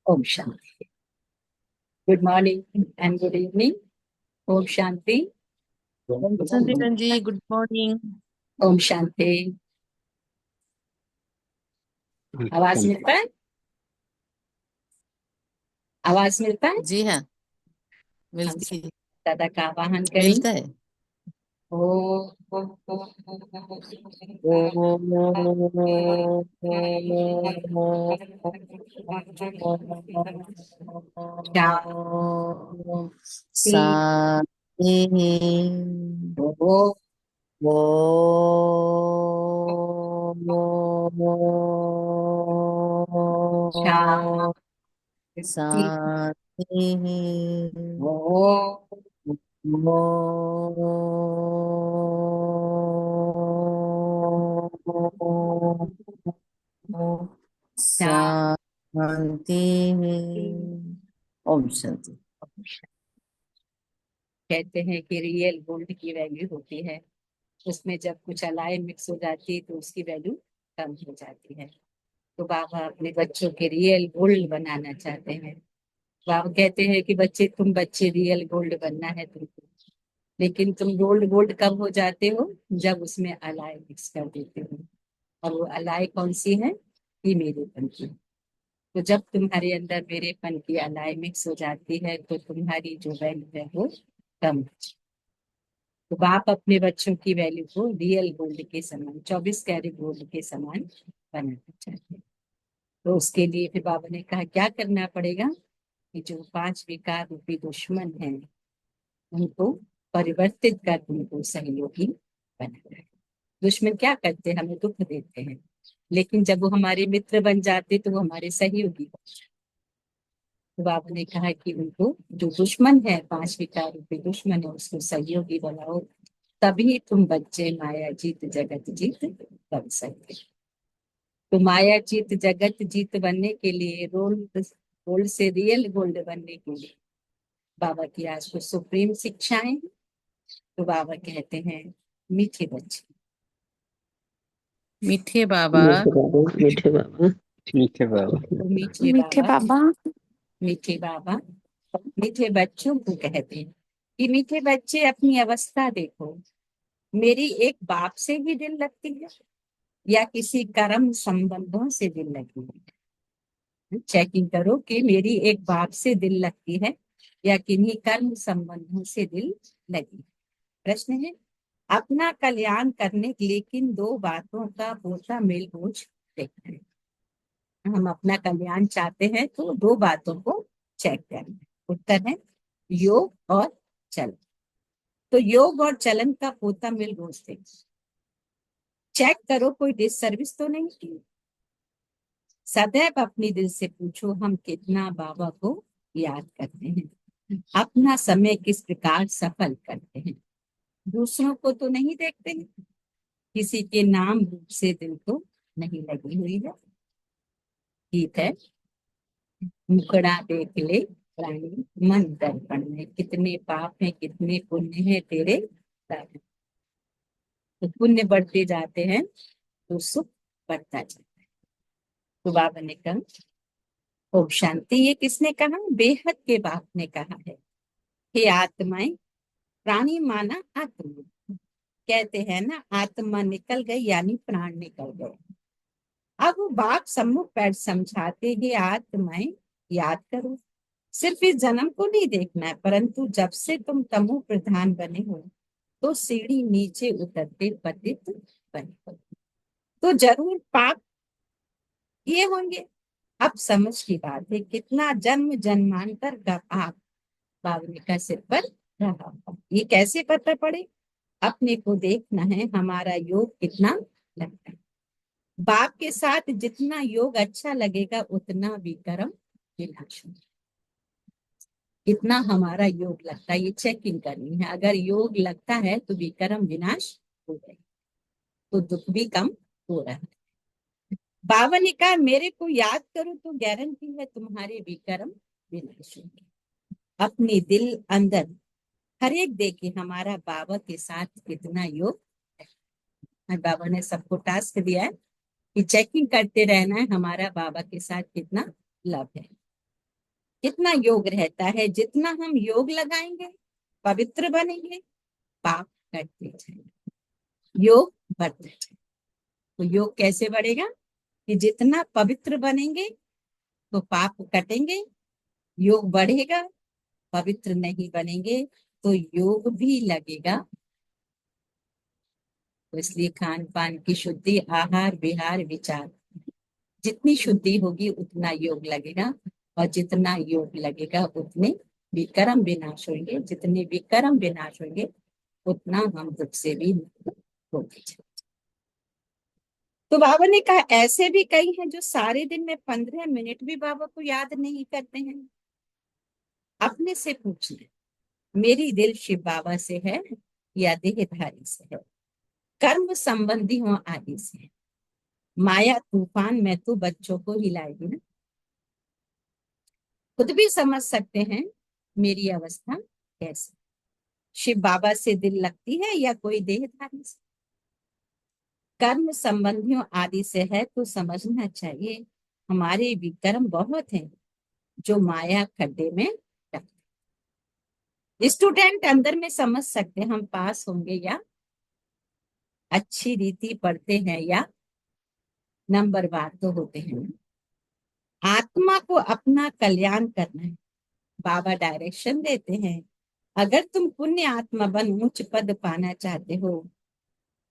ओम शांति। Good morning and good evening. ओम शांति। Sandeepan ji, good morning. ओम शांति। आवाज मिलता है? आवाज मिलता है? जी हाँ, हम मिलती है। दादा का आवाहन करें। मिलता है। ओ शांति। ओ शांति। शांति। ओ शांति। ओम शांति। कहते हैं कि रियल गोल्ड की वैल्यू होती है, उसमें जब कुछ अलाई मिक्स हो जाती है तो उसकी वैल्यू कम हो जाती है। तो बाबा अपने बच्चों के रियल गोल्ड बनाना चाहते हैं। बाबा कहते हैं कि बच्चे, तुम बच्चे रियल गोल्ड बनना है तुमको, लेकिन तुम गोल्ड गोल्ड कब हो जाते हो? जब उसमें अलाई मिक्स कर देते हो। और वो अलाई कौन सी है? ये मेरेपन की। तो जब तुम्हारे अंदर मेरेपन की अलाई मिक्स हो जाती है तो तुम्हारी जो वैल्यू है वो कम हो जाती है। तो बाप अपने बच्चों की वैल्यू को रियल गोल्ड के समान, 24 कैरेट गोल्ड के समान बनाना चाहते हैं। तो उसके लिए फिर बाबा ने कहा क्या करना पड़ेगा कि जो 5 विकार रूपी दुश्मन है उनको परिवर्तित कर उनको सहयोगी बनाना है। दुश्मन क्या करते हैं? हमें दुख देते हैं, लेकिन जब वो हमारे मित्र बन जाते तो वो हमारे सहयोगी बन जाते। तो बाबा ने कहा कि उनको, जो दुश्मन है, 5 विकार रूपी दुश्मन है, उसको सहयोगी बनाओ, तभी तुम बच्चे माया जीत जगत जीत बन सकते। तो माया जीत जगत जीत बनने के लिए, गोल्ड से रियल गोल्ड बनने के लिए बाबा की आज को सुप्रीम शिक्षाएं। तो बाबा कहते हैं मीठे बच्चे। मीठे बाबा। मीठे बाबा, मीठे बाबा, मीठे बाबा। तो मीठे मीठे बाबा, बाबा। मीठे बाबा मीठे बच्चों को कहते हैं कि मीठे बच्चे अपनी अवस्था देखो। मेरी एक बाप से भी दिल लगती है या किसी कर्म संबंधों से दिल लगी है? चेकिंग करो कि मेरी एक बाप से दिल लगती है या किन्हीं कर्म संबंधों से दिल लगी है। प्रश्न है अपना कल्याण करने, लेकिन दो बातों का होता मेल होच देखना है। हम अपना कल्याण चाहते हैं तो दो बातों को चेक करना है। उत्तर है योग और चलन। तो योग और चलन का पोता मिल रोज देखो, चेक करो कोई डिससर्विस तो नहीं की। सदैव अपनी दिल से पूछो हम कितना बाबा को याद करते हैं, अपना समय किस प्रकार सफल करते हैं। दूसरों को तो नहीं देखते हैं, किसी के नाम रूप से दिल तो नहीं लगी हुई है। ठीक है, मुखड़ा देख ले प्राणी मन दर्पण में, कितने पाप हैं कितने पुण्य हैं तेरे दामन। तो पुण्य बढ़ते जाते हैं तो सुख बढ़ता जाता है। तो बाबा ने कहा ओम शांति। ये किसने कहा? बेहद के बाप ने कहा है। हे आत्माएं, प्राणी माना आत्मा, कहते हैं ना आत्मा निकल गई यानी प्राण निकल गए। अब वो बाप सम्मुख बैठ समझाते हैं आत्माएं याद करो, सिर्फ इस जन्म को नहीं देखना है, परंतु जब से तुम तमो प्रधान बने हो तो सीढ़ी नीचे उतरते पतित बने हो, तो जरूर पाप किए होंगे। अब समझ की बात है कितना जन्म जन्मांतर का पाप बावली का सिर पर रहा होगा। ये कैसे पता पड़े? अपने को देखना है हमारा योग कितना लगता है। बाप के साथ जितना योग अच्छा लगेगा उतना विक्रम विनाश होगा। कितना हमारा योग लगता है ये चेकिंग करनी है। अगर योग लगता है तो विक्रम विनाश हो गए, तो दुख भी कम हो रहा है। बाबा ने कहा मेरे को याद करो तो गारंटी है तुम्हारे विक्रम विनाश होंगे। अपने दिल अंदर हर एक देखे हमारा बाबा के साथ कितना योग है। बाबा ने सबको टास्क दिया है कि चेकिंग करते रहना है हमारा बाबा के साथ कितना लव है। कितना योग रहता है, जितना हम योग लगाएंगे पवित्र बनेंगे, पाप कटते जाएंगे, योग बढ़ते जाएंगे। तो योग कैसे बढ़ेगा कि जितना पवित्र बनेंगे तो पाप कटेंगे, योग बढ़ेगा, पवित्र नहीं बनेंगे तो योग भी लगेगा। तो इसलिए खान पान की शुद्धि, आहार विहार विचार, जितनी शुद्धि होगी उतना योग लगेगा, और जितना योग लगेगा उतने विकर्म विनाश होंगे, जितने विकर्म विनाश होंगे उतना हम दुख से भी मुक्त होंगे। तो बाबा ने कहा ऐसे भी कई हैं जो सारे दिन में 15 मिनट भी बाबा को याद नहीं करते हैं। अपने से पूछना, मेरी दिल शिव बाबा से है या देहधारी से है, कर्म संबंधी हो आदि से है। माया तूफान में तो बच्चों को हिलाएगी ना। खुद भी समझ सकते हैं मेरी अवस्था कैसी। शिव बाबा से दिल लगती है या कोई देहधारी से। कर्म संबंधियों आदि से है तो समझना चाहिए हमारे विकर्म बहुत हैं जो माया खड्डे में रखते। स्टूडेंट अंदर में समझ सकते हैं हम पास होंगे या अच्छी रीति पढ़ते हैं या नंबरवार तो होते हैं। आत्मा को अपना कल्याण करना है, बाबा डायरेक्शन देते हैं। अगर तुम पुण्य आत्मा बन उच्च पद पाना चाहते हो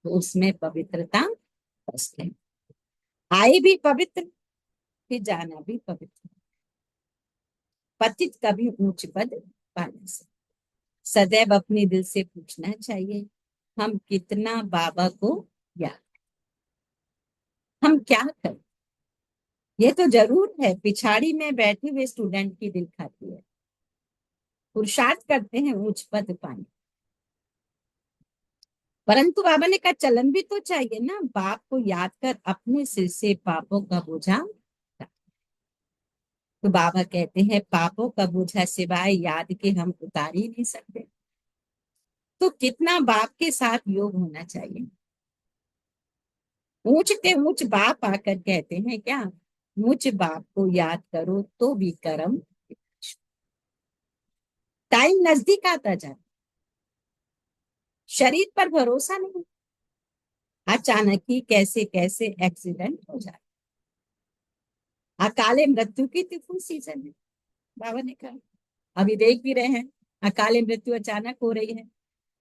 तो उसमें पवित्रता फर्स्ट है। आए भी पवित्र फिर जाना भी पवित्र। पतित कभी ऊंच पद पाने से। सदैव अपने दिल से पूछना चाहिए हम कितना बाबा को याद, हम क्या करें। ये तो जरूर है पिछाड़ी में बैठे हुए स्टूडेंट की दिल खाती है, पुरुषार्थ करते हैं उच्च पद पाने, परंतु बाबा ने कहा चलन भी तो चाहिए ना। बाप को याद कर अपने सिर से पापों का बोझा उतार। तो बाबा कहते हैं पापों का बोझा सिवाय याद के हम उतार ही नहीं सकते। तो कितना बाप के साथ योग होना चाहिए। ऊंच के ऊंच बाप आकर कहते हैं क्या, मुझ बाप को याद करो तो भी कर्म। टाइम नजदीक आता जाए, शरीर पर भरोसा नहीं, अचानक ही कैसे कैसे एक्सीडेंट हो जाए। अकाले मृत्यु की तिफुन सीजन है, बाबा ने कहा अभी देख भी रहे हैं अकाले मृत्यु अचानक हो रही है।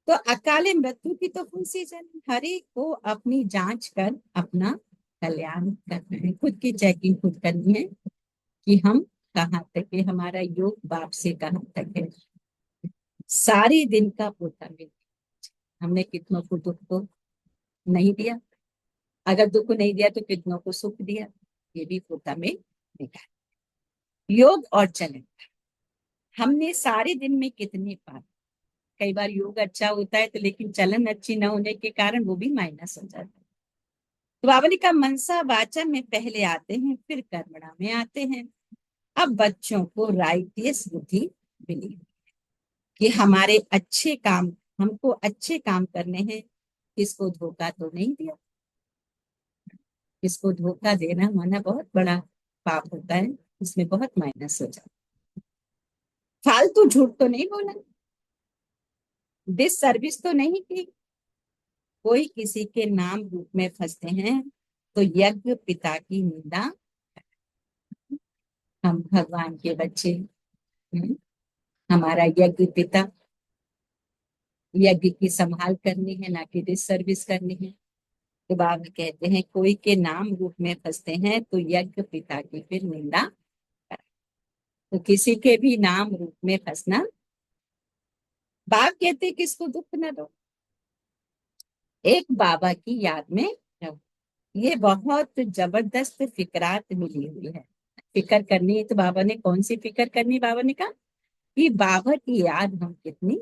तो अकाले मृत्यु की तो फुल सीजन, हर एक को अपनी जांच कर अपना कल्याण करना है, खुद की चेकिंग खुद करनी है कि हम कहाँ तक है, हमारा योग बाप से कहाँ तक है। सारी दिन का पोता में हमने कितनों को दुख को नहीं दिया, अगर दुख नहीं दिया तो कितनों को सुख दिया, ये भी पोता में निकाल। योग और चलन, हमने सारे दिन में कितने पार। कई बार योग अच्छा होता है तो लेकिन चलन अच्छी न होने के कारण वो भी माइनस हो जाता है। तो बाबा ने कहा मनसा वाचा में पहले आते हैं फिर कर्मणा में आते हैं। अब बच्चों को राइटियस बुद्धि मिली कि हमारे अच्छे काम, हमको अच्छे काम करने हैं, किसको धोखा तो नहीं दिया। किसको धोखा देना माना बहुत बड़ा पाप होता है, इसमें बहुत माइनस हो जाता है। फालतू झूठ तो नहीं बोला, डिस सर्विस तो नहीं की। कोई किसी के नाम रूप में फंसते हैं तो यज्ञ पिता की निंदा। हम भगवान के बच्चे, हमारा यज्ञ पिता, यज्ञ की संभाल करनी है ना कि डिस सर्विस करनी है। तो बाबा कहते हैं कोई के नाम रूप में फंसते हैं तो यज्ञ पिता की फिर निंदा करें। तो किसी के भी नाम रूप में फंसना, बाप कहते किसको दुख न दो, एक बाबा की याद में रहो। ये बहुत जबरदस्त फिक्रात मिली हुई है। फिक्र करनी है तो बाबा ने कौन सी फिक्र करनी, बाबा ने कहा कि बाबा की याद हम कितनी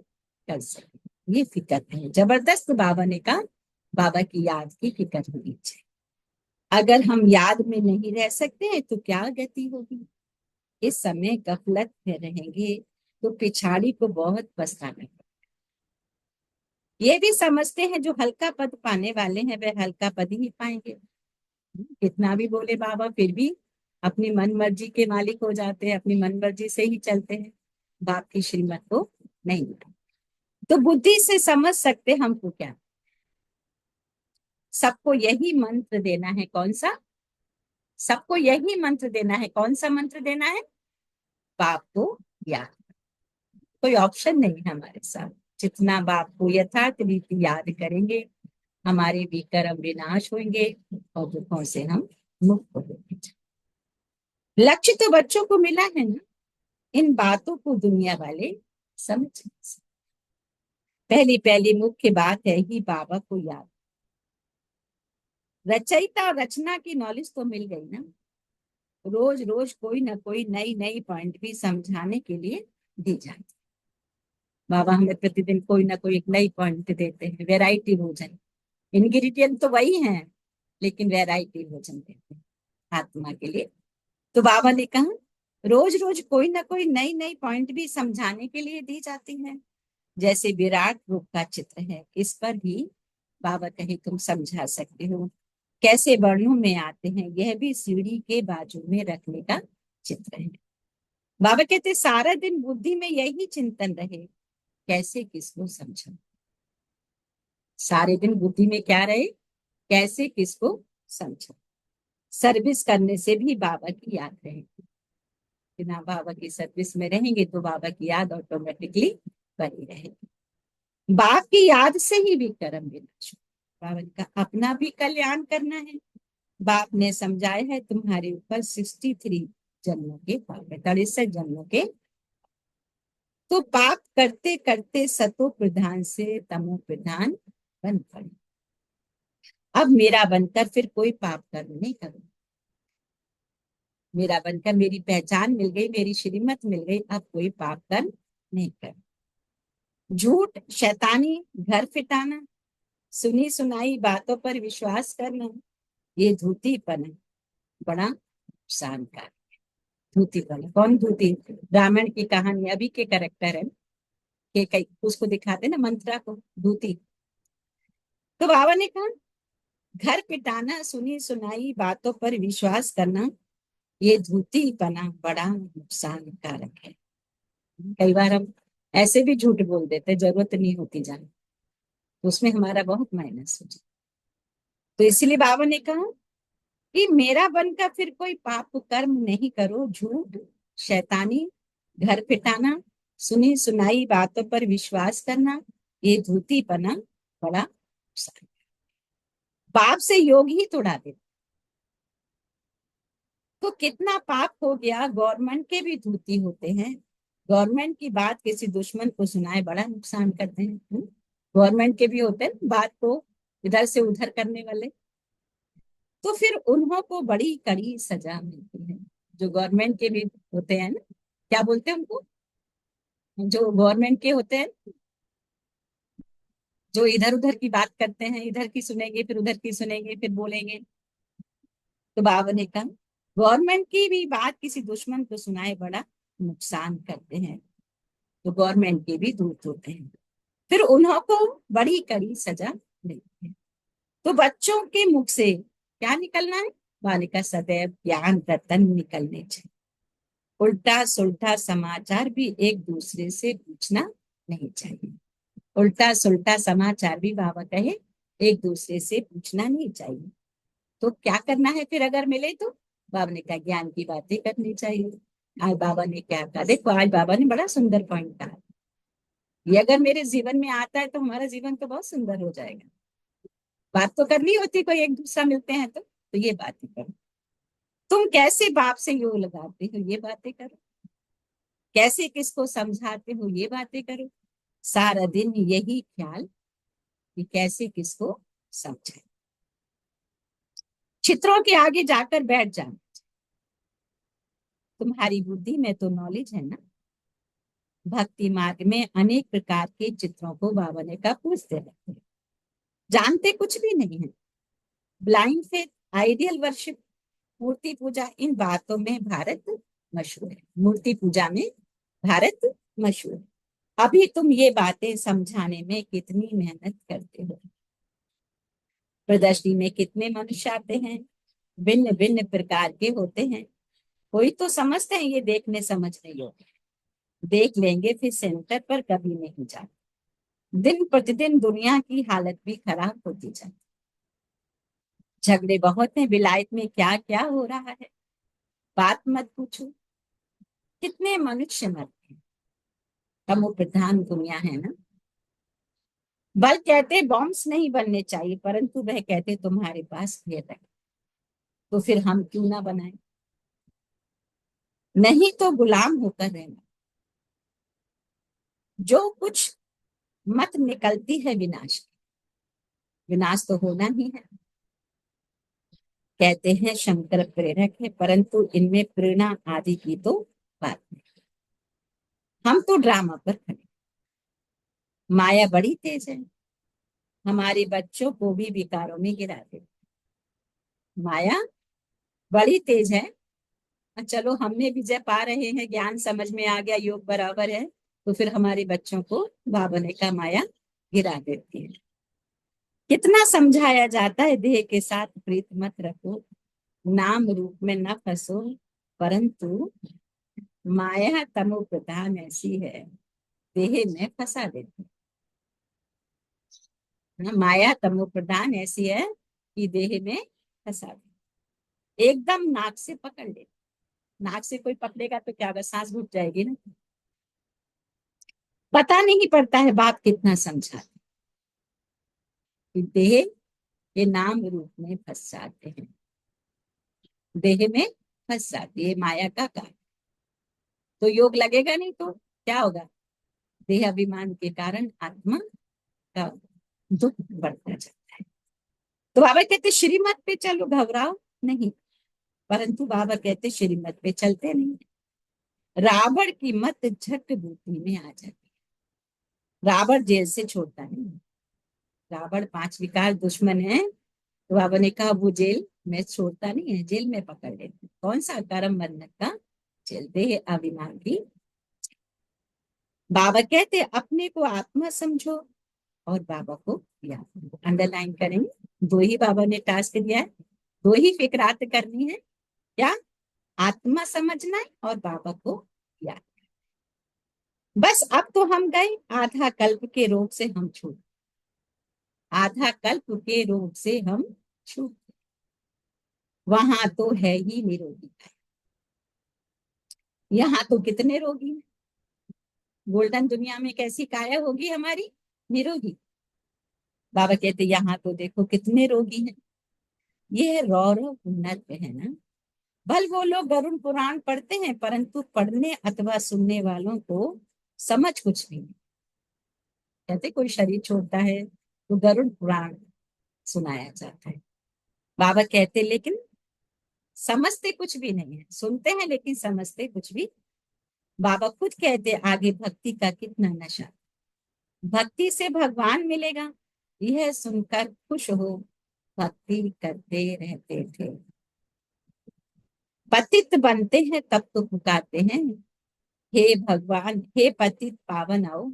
कर सके, ये फिक्र है जबरदस्त। बाबा ने कहा बाबा की याद की फिक्र होनी चाहिए। अगर हम याद में नहीं रह सकते हैं तो क्या गति होगी। इस समय गफलत में रहेंगे तो पिछाड़ी को बहुत पछताना। ये भी समझते हैं जो हल्का पद पाने वाले हैं वे हल्का पद ही पाएंगे। कितना भी बोले बाबा फिर भी अपनी मन मर्जी के मालिक हो जाते हैं, अपनी मन मर्जी से ही चलते हैं, बाप की श्रीमत को नहीं मानते। तो बुद्धि से समझ सकते हमको क्या, सबको यही मंत्र देना है। कौन सा? सबको यही मंत्र देना है। कौन सा मंत्र देना है? बाप को याद। कोई ऑप्शन नहीं है हमारे साथ। जितना बाप को यथार्थ रीति याद करेंगे, हमारे भी कर्म विनाश होंगे और दुखों से हम मुक्त होंगे। लक्ष्य तो बच्चों को मिला है ना, इन बातों को दुनिया वाले समझ नहीं सकते। पहली पहली मुख्य बात है ही बाबा को याद। रचयिता और रचना की नॉलेज तो मिल गई ना, रोज रोज कोई ना कोई नई नई पॉइंट भी समझाने के लिए दी जाती। बाबा हमें प्रतिदिन कोई ना कोई एक नई पॉइंट देते हैं। वैरायटी भोजन, इंग्रेडिएंट तो वही है, लेकिन वैरायटी भोजन देते हैं आत्मा के लिए। तो बाबा ने कहा रोज रोज कोई ना कोई नई नई पॉइंट भी समझाने के लिए दी जाती है। जैसे विराट रूप का चित्र है, इस पर भी बाबा कहे तुम समझा सकते हो। कैसे वर्णों में आते हैं, यह भी सीढ़ी के बाजू में रखने का चित्र है। बाबा कहते सारा दिन बुद्धि में यही चिंतन रहे, कैसे किसको समझो। सारे दिन बुद्धि में क्या रहे? कैसे किसको समझो। सर्विस करने से भी बाबा की याद रहेगी। बिना बाबा की सर्विस में रहेंगे तो बाबा की याद ऑटोमेटिकली बनी रहेगी। बाप की याद से ही भी कर्म विनाश। बाबा का अपना भी कल्याण करना है। बाप ने समझाया है तुम्हारे ऊपर 63 जन्मों के पाप है, 63 जन्मों के। तो पाप करते करते सतो प्रधान से तमो प्रधान बन पड़े। अब मेरा बनकर फिर कोई पाप कर्म नहीं करूं। मेरा बनकर मेरी पहचान मिल गई, मेरी श्रीमत मिल गई, अब कोई पाप कर्म नहीं कर। झूठ शैतानी घर फिटाना, सुनी सुनाई बातों पर विश्वास करना, ये धूतीपन है, बड़ा नुकसानकारक। धूतीपन। कौन धूती? रामायण की कहानी अभी के करेक्टर है कि कई उसको दिखाते ना मंत्रा को धूती। तो बाबा ने कहा घर पिटाना, सुनी सुनाई बातों पर विश्वास करना, ये धूतीपना बड़ा नुकसानकारक है। कई बार हम ऐसे भी झूठ बोल देते, जरूरत नहीं होती जाने, तो उसमें हमारा बहुत माइनस हो जाए। तो इसलिए बाबा ने कहा कि मेरा बनकर फिर कोई पाप कर्म नहीं करो। झूठ शैतानी घर पिटाना, सुनी सुनाई बातों पर विश्वास करना, ये धूतीपना बड़ा नुकसान। पाप से योग ही तोड़ा देता। तो कितना पाप हो गया। गवर्नमेंट के भी धूती होते हैं, गवर्नमेंट की बात किसी दुश्मन को सुनाए बड़ा नुकसान करते हैं। गवर्नमेंट के भी होते हैं बात को इधर से उधर करने वाले, तो फिर उन्हों को बड़ी कड़ी सजा मिलती है। जो गवर्नमेंट के भी होते हैं ना, क्या बोलते हैं उनको, जो गवर्नमेंट के होते हैं, जो इधर उधर की बात करते हैं, इधर की सुनेंगे फिर उधर की सुनेंगे फिर बोलेंगे। तो बाबा ने कहा गवर्नमेंट की भी बात किसी दुश्मन को सुनाए बड़ा नुकसान करते हैं। तो गवर्नमेंट के भी दूत होते हैं, फिर उन्हों को बड़ी कड़ी सजा मिलती है। तो बच्चों के मुख से क्या निकलना है? बालिका सदैव ज्ञान रतन निकलने चाहिए। उल्टा सुल्टा समाचार भी एक दूसरे से पूछना नहीं चाहिए। उल्टा सुल्टा समाचार भी बाबा कहे एक दूसरे से पूछना नहीं चाहिए। तो क्या करना है फिर अगर मिले तो? बाबा ने कहा ज्ञान की बातें करनी चाहिए। आज बाबा ने क्या कहा देखो, आज बाबा ने बड़ा सुंदर पॉइंट कहा, ये अगर मेरे जीवन में आता है तो हमारा जीवन तो बहुत सुंदर हो जाएगा। बात तो करनी होती, कोई एक दूसरा मिलते हैं तो ये बातें करो। तुम कैसे बाप से योग लगाते हो, ये बातें करो। कैसे किसको समझाते हो, ये बातें करो। सारा दिन यही ख्याल कि कैसे किसको समझाए। चित्रों के आगे जाकर बैठ जाना। तुम्हारी बुद्धि में तो नॉलेज है ना। भक्ति मार्ग में अनेक प्रकार के चित्रों को बाबा ने कहा पूछते रहते हैं, जानते कुछ भी नहीं है। ब्लाइंड फेथ, आइडियल वर्शिप, मूर्ति पूजा, इन बातों में भारत मशहूर है। मूर्ति पूजा में भारत मशहूर है। अभी तुम ये बातें समझाने में कितनी मेहनत करते हो। प्रदर्शनी में कितने मनुष्य आते हैं, भिन्न भिन्न प्रकार के होते हैं। कोई तो समझते हैं ये देखने समझने योग्य है। देख लेंगे फिर सेंटर पर कभी नहीं जाते। दिन प्रतिदिन दुनिया की हालत भी खराब होती जाती। झगड़े बहुत हैं, विलायत में क्या क्या हो रहा है बात मत पूछो। कितने मनुष्य मरते हैं। तमो प्रधान दुनिया है ना। बल कहते बॉम्ब्स नहीं बनने चाहिए, परंतु वह कहते तुम्हारे पास ये तक, तो फिर हम क्यों ना बनाए। नहीं तो गुलाम होकर रहना। जो कुछ मत निकलती है विनाश की। विनाश तो होना ही है। कहते हैं शंकर प्रेरक है, परंतु इनमें प्रेरणा आदि की तो बात नहीं। हम तो ड्रामा पर खड़े। माया बड़ी तेज है, हमारे बच्चों को भी विकारों में गिरा दे। माया बड़ी तेज है। चलो हमने विजय पा रहे हैं, ज्ञान समझ में आ गया, योग बराबर है, तो फिर हमारे बच्चों को भावने का माया गिरा देती है। कितना समझाया जाता है देह के साथ प्रीत मत रखो, नाम रूप में न फंसो, परंतु माया तमो प्रधान ऐसी है, देह में फंसा देती है। माया तमो प्रधान ऐसी है कि देह में फंसा देती, एकदम नाक से पकड़ ले। नाक से कोई पकड़ेगा तो क्या होगा, सांस घुट जाएगी ना। पता नहीं पड़ता है बाप कितना समझाते कि देह के नाम रूप में फंस जाते हैं, देह में फंस जाती है माया का कार्य। तो योग लगेगा नहीं तो क्या होगा, देह अभिमान के कारण आत्मा का दुख बढ़ता जाता है। तो बाबा कहते श्रीमत पे चलो, घबराओ नहीं, परंतु बाबा कहते श्रीमत पे चलते नहीं। रावण की मत झट बूटी में आ जाती है। रावण जेल से छोड़ता नहीं। रावण पांच विकार दुश्मन है, तो बाबा ने कहा वो जेल में छोड़ता नहीं है, जेल में पकड़ लेते। कौन सा कर्म बंधन का जेल, देह अभिमान की। बाबा कहते अपने को आत्मा समझो और बाबा को याद। अंडरलाइन करेंगे, दो ही बाबा ने टास्क दिया है, दो ही फिक्रात करनी है। क्या, आत्मा समझना है और बाबा को याद। बस अब तो हम गए आधा कल्प के रोग से हम छूट, आधा कल्प के रोग से हम छूट, वहां तो है ही निरोगी। यहाँ तो कितने रोगी हैं। गोल्डन दुनिया में कैसी काया होगी हमारी, निरोगी। बाबा कहते यहाँ तो देखो कितने रोगी हैं। ये रौरव उन्नत है ना। भल वो लोग गरुड़ पुराण पढ़ते हैं, परंतु पढ़ने अथवा सुनने वालों को समझ कुछ नहीं। कहते कोई शरीर छोड़ता है तो गरुड़ पुराण सुनाया जाता है। बाबा कहते लेकिन समझते कुछ भी नहीं है, सुनते हैं लेकिन समझते कुछ भी। बाबा खुद कहते आगे भक्ति का कितना नशा, भक्ति से भगवान मिलेगा, यह सुनकर खुश हो भक्ति करते रहते थे। पतित बनते हैं तब तो पुकारते हैं, हे भगवान हे पतित पावन आओ।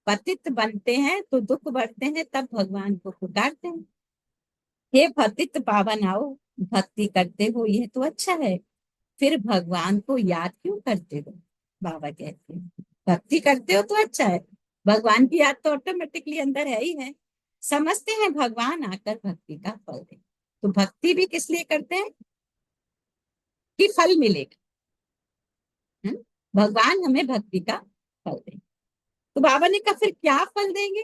पतित बनते हैं तो दुख बढ़ते हैं, तब भगवान को पुकारते हैं, हे पतित पावन आओ। भक्ति करते हो यह तो अच्छा है, फिर भगवान को याद क्यों करते हो। बाबा कहते हैं भक्ति करते हो तो अच्छा है, भगवान की याद तो ऑटोमेटिकली अंदर है ही है। समझते हैं भगवान आकर भक्ति का फल दे, तो भक्ति भी किस लिए करते हैं कि फल मिलेगा। है? भगवान हमें भक्ति का फल दे। तो बाबा ने कहा फिर क्या फल देंगे,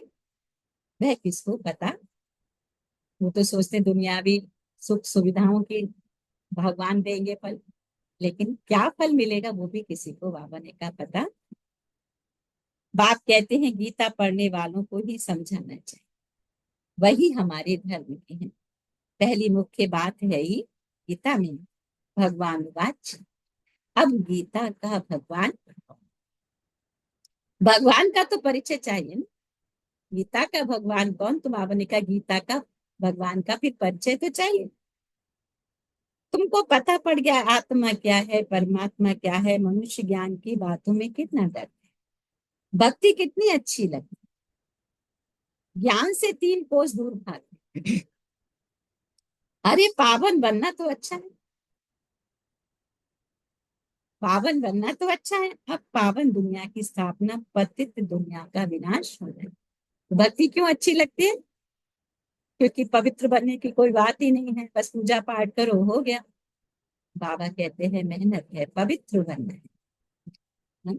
वह किसको पता। वो तो सोचते दुनियावी सुख सुविधाओं की भगवान देंगे फल, लेकिन क्या फल मिलेगा वो भी किसी को बाबा ने कहा पता। बाप कहते हैं गीता पढ़ने वालों को ही समझाना चाहिए, वही हमारे धर्म के हैं। पहली मुख्य बात है ही गीता में भगवान वाच। अब गीता का भगवान, भगवान का तो परिचय चाहिए ना। गीता का भगवान कौन, तुम बाबा ने कहा गीता का भगवान का फिर परिचय तो चाहिए। तुमको पता पड़ गया आत्मा क्या है, परमात्मा क्या है, मनुष्य ज्ञान की बातों में कितना डर है। भक्ति कितनी अच्छी लगती, ज्ञान से 3 कोस दूर भागते। अरे पावन बनना तो अच्छा है, पावन बनना तो अच्छा है, अब पावन दुनिया की स्थापना, पतित दुनिया का विनाश हो रहा है। भक्ति क्यों अच्छी लगती है? क्योंकि पवित्र बनने की कोई बात ही नहीं है, बस पूजा पाठ करो हो गया। बाबा कहते हैं मेहनत है, पवित्र बनना है। हाँ?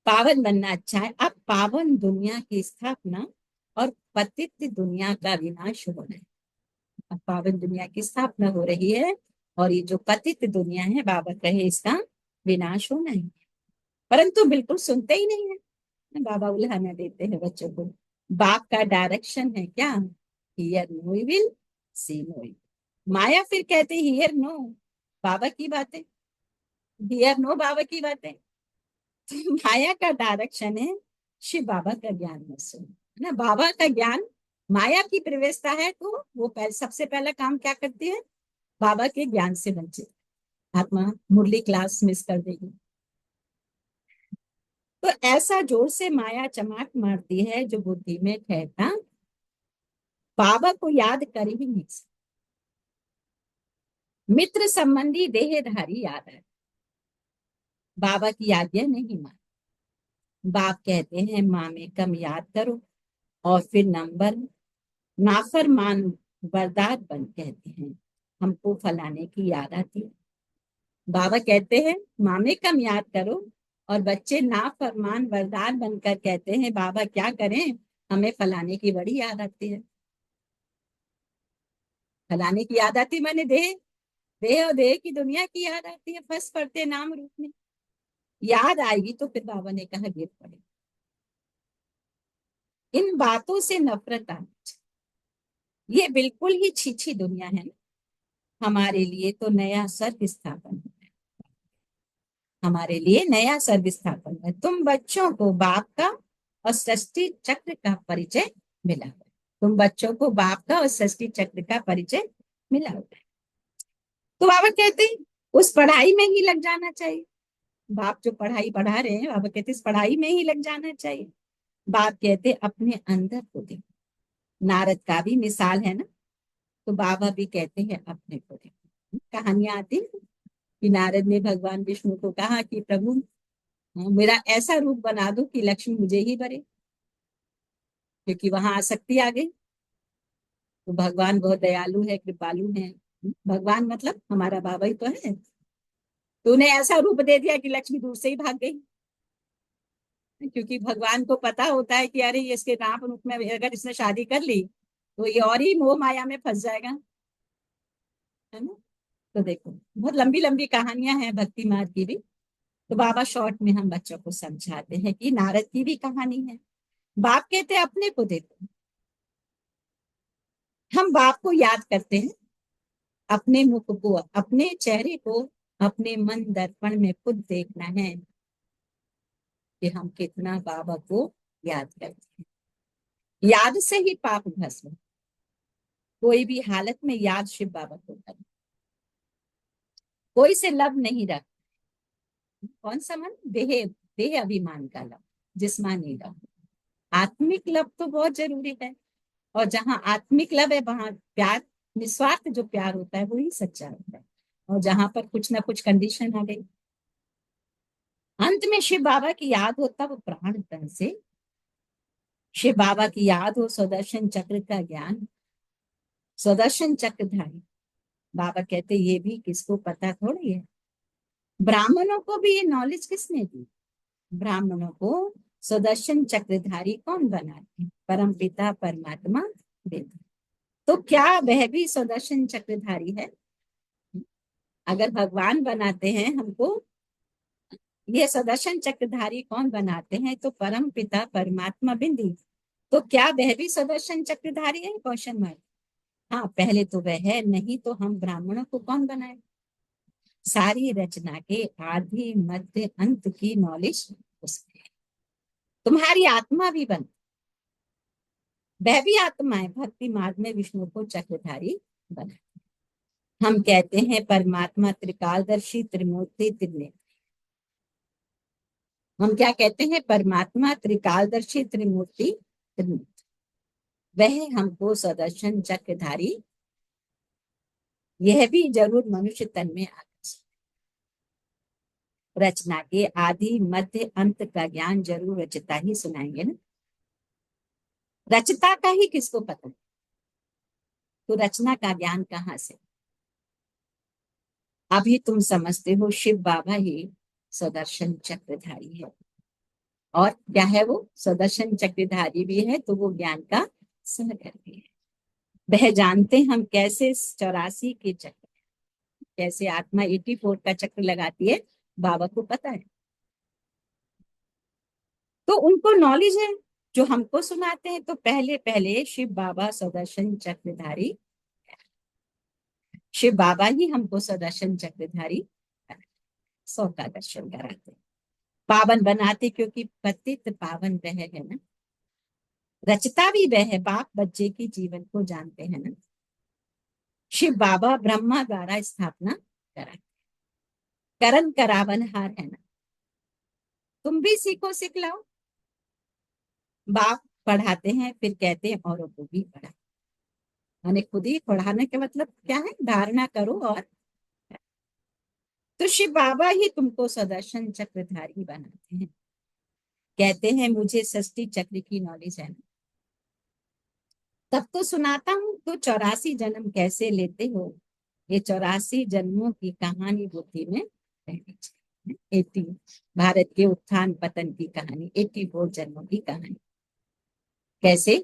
पावन बनना अच्छा है, अब पावन दुनिया की स्थापना और पतित दुनिया का विनाश हो रहा है। अब पावन दुनिया की स्थापना हो रही है और ये जो पतित दुनिया है, बाबा कहे इसका विनाश होना है। परंतु बिल्कुल सुनते ही नहीं है। बाबा उल्हाना देते हैं बच्चों को। बाप का डायरेक्शन है क्या? Hear no evil, see no evil. माया फिर कहते हियर नो बाबा की बातें, हियर नो बाबा की बातें। तो माया का डायरेक्शन है शिव बाबा का ज्ञान में सुनो, है ना। बाबा का ज्ञान, माया की प्रवेशता है तो वो सबसे पहला काम क्या करती है? बाबा के ज्ञान से वंचित आत्मा मुरली क्लास मिस कर देगी। तो ऐसा जोर से माया चमाट मारती है जो बुद्धि में ठहरता बाबा को याद कर ही नहीं सकता। मित्र संबंधी देहधारी याद है, बाबा की आज्ञा नहीं मान। बाप कहते हैं माँ में कम याद करो और फिर नंबर नाफरमान बरदार बन कहते हैं हमको फलाने की याद आती है। बाबा कहते हैं माँ में कम याद करो और बच्चे नाफरमान बरदार बनकर कहते हैं बाबा क्या करें, हमें फलाने की बड़ी याद आती है। फलाने की याद आती माने देह, देह और देह की दुनिया की याद आती है, फंस पड़ते नाम रूप में। याद आएगी तो फिर बाबा ने कहा गिर पड़े। इन बातों से नफरत आनी चाहिए। ये बिल्कुल ही छीछी दुनिया है ना। हमारे लिए तो नया सर्ग स्थापन है, हमारे लिए नया सर्ग स्थापन है। तुम बच्चों को बाप का और सृष्टि चक्र का परिचय मिला हुआ है। तुम बच्चों को बाप का और सृष्टि चक्र का परिचय मिला हुआ है। तो बाबा कहते हैं उस पढ़ाई में ही लग जाना चाहिए। बाप जो पढ़ाई पढ़ा रहे हैं, बाबा कहते इस पढ़ाई में ही लग जाना चाहिए। बाप कहते अपने अंदर को देखो। नारद का भी मिसाल है ना, तो बाबा भी कहते हैं अपने को देखो। कहानियां आती है कि नारद ने भगवान विष्णु को कहा कि प्रभु मेरा ऐसा रूप बना दो कि लक्ष्मी मुझे ही भरे, क्योंकि वहां आसक्ति आ गई। तो भगवान बहुत दयालु है, कृपालु है। भगवान मतलब हमारा बाबा ही तो है। तो उन्हें ऐसा रूप दे दिया कि लक्ष्मी दूर से ही भाग गई, क्योंकि भगवान को पता होता है कि अरे ये इसके राम रूप में अगर इसने शादी कर ली तो ये और ही मोह माया में फंस जाएगा, है ना। तो देखो बहुत लंबी लंबी कहानियां हैं भक्ति मार्ग की भी। तो बाबा शॉर्ट में हम बच्चों को समझाते हैं कि नारद की भी कहानी है। बाप कहते हैं अपने को देखो। हम बाप को याद करते हैं, अपने मुख को, अपने चेहरे को, अपने मन दर्पण में खुद देखना है कि हम कितना बाबा को याद करते हैं। याद से ही पाप भस्म, कोई भी हालत में याद शिव बाबा को करें। कोई से लब नहीं रख। कौन सा मन? देह, देह अभिमान का लब, जिस्मानी लब। आत्मिक लब तो बहुत जरूरी है, और जहाँ आत्मिक लब है वहां प्यार, निस्वार्थ जो प्यार होता है वही सच्चा होता है। और जहां पर कुछ ना कुछ कंडीशन आ गई, अंत में शिव बाबा की याद हो तब प्राण तन से, शिव बाबा की याद हो, सुदर्शन चक्र का ज्ञान, सुदर्शन चक्रधारी। बाबा कहते ये भी किसको पता थोड़ी है। ब्राह्मणों को भी ये नॉलेज किसने दी? ब्राह्मणों को सुदर्शन चक्रधारी कौन बनाते? परम पिता परमात्मा देते। तो क्या वह भी सुदर्शन चक्रधारी है? अगर भगवान बनाते हैं हमको, ये सुदर्शन चक्रधारी कौन बनाते हैं? तो परम पिता परमात्मा बिंदी। तो क्या वह भी सुदर्शन चक्रधारी है? Question mark. हाँ पहले तो वह है, नहीं तो हम ब्राह्मणों को कौन बनाए? सारी रचना के आदि मध्य अंत की नॉलेज उसमें है। तुम्हारी आत्मा भी बन, वह भी आत्मा है। भक्ति मार्ग में विष्णु को चक्रधारी बना। हम कहते हैं परमात्मा त्रिकालदर्शी त्रिमूर्ति त्रिनेत्र। हम क्या कहते हैं? परमात्मा त्रिकालदर्शी त्रिमूर्ति त्रिनेत्र। वह हमको सदर्शन चक्रधारी, यह भी जरूर मनुष्य तन में आ। रचना के आदि मध्य अंत का ज्ञान जरूर रचता ही सुनाएंगे ना। रचता का ही किसको पता, तो रचना का ज्ञान कहाँ से। अभी तुम समझते हो शिव बाबा ही सुदर्शन चक्रधारी है, और क्या है वो, सुदर्शन चक्रधारी भी है तो वो ज्ञान का सागर भी है। वह जानते हम कैसे 84 के चक्र, कैसे आत्मा 84 का चक्र लगाती है, बाबा को पता है। तो उनको नॉलेज है जो हमको सुनाते हैं। तो पहले पहले शिव बाबा सुदर्शन चक्रधारी, शिव बाबा ही हमको सुदर्शन चक्रधारी 100 का दर्शन कराते, पावन बनाते, क्योंकि पतित पावन वह है ना। रचता भी वह है, बाप बच्चे की जीवन को जानते हैं ना। शिव बाबा ब्रह्मा द्वारा स्थापना करा, करण करावनहार है ना। तुम भी सीखो सिखलाओ, बाप पढ़ाते हैं फिर कहते हैं औरों को भी पढ़ा, मैंने खुद ही पढ़ाने का मतलब क्या है, धारणा करो। और तो शिव बाबा ही तुमको सुदर्शन चक्रधारी बनाते हैं। कहते हैं मुझे षष्ठी चक्र की नॉलेज है ना, तब तो सुनाता हूँ। तो 84 जन्म कैसे लेते हो, ये 84 जन्मों की कहानी बुद्धि में रहनी चाहिए। 80 भारत के उत्थान पतन की कहानी, 84 जन्मों की कहानी, कैसे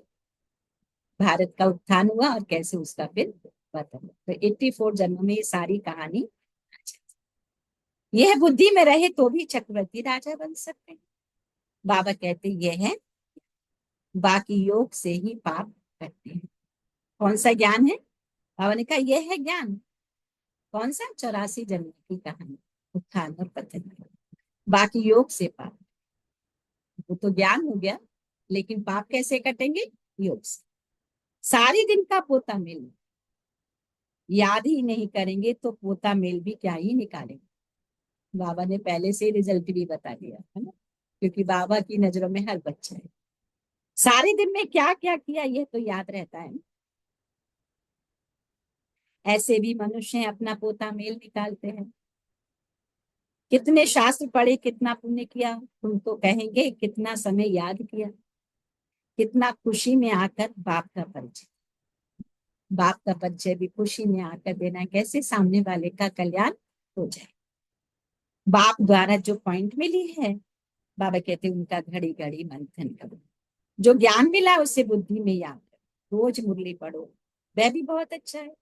भारत का उत्थान हुआ और कैसे उसका फिर पतन हुआ। तो 84 जन्मों में ये सारी कहानी, यह बुद्धि में रहे तो भी चक्रवर्ती राजा बन सकते हैं। बाबा कहते ये है, बाकी योग से ही पाप करते हैं। कौन सा ज्ञान है, बाबा ने कहा यह है ज्ञान। कौन सा, 84 जन्म की कहानी, उत्थान और पतन। बाकी योग से पाप, वो तो ज्ञान हो गया, लेकिन पाप कैसे कटेंगे, योग से। सारे दिन का पोता मेल याद ही नहीं करेंगे तो पोता मेल भी क्या ही निकालेंगे। बाबा ने पहले से रिजल्ट भी बता दिया है ना, क्योंकि बाबा की नजरों में हर बच्चा है। सारे दिन में क्या क्या किया यह तो याद रहता है ना। ऐसे भी मनुष्य अपना पोता मेल निकालते हैं। कितने शास्त्र पढ़े, कितना पुण्य किया, तुम तो कहेंगे कितना समय याद किया, कितना खुशी में आकर बाप का परिचय, बाप का परिचय भी खुशी में आकर देना, कैसे सामने वाले का कल्याण हो जाए। बाप द्वारा जो पॉइंट मिली है, बाबा कहते उनका घड़ी घड़ी मंथन करो। जो ज्ञान मिला उसे बुद्धि में याद करो, रोज मुरली पढ़ो, वह भी बहुत अच्छा है।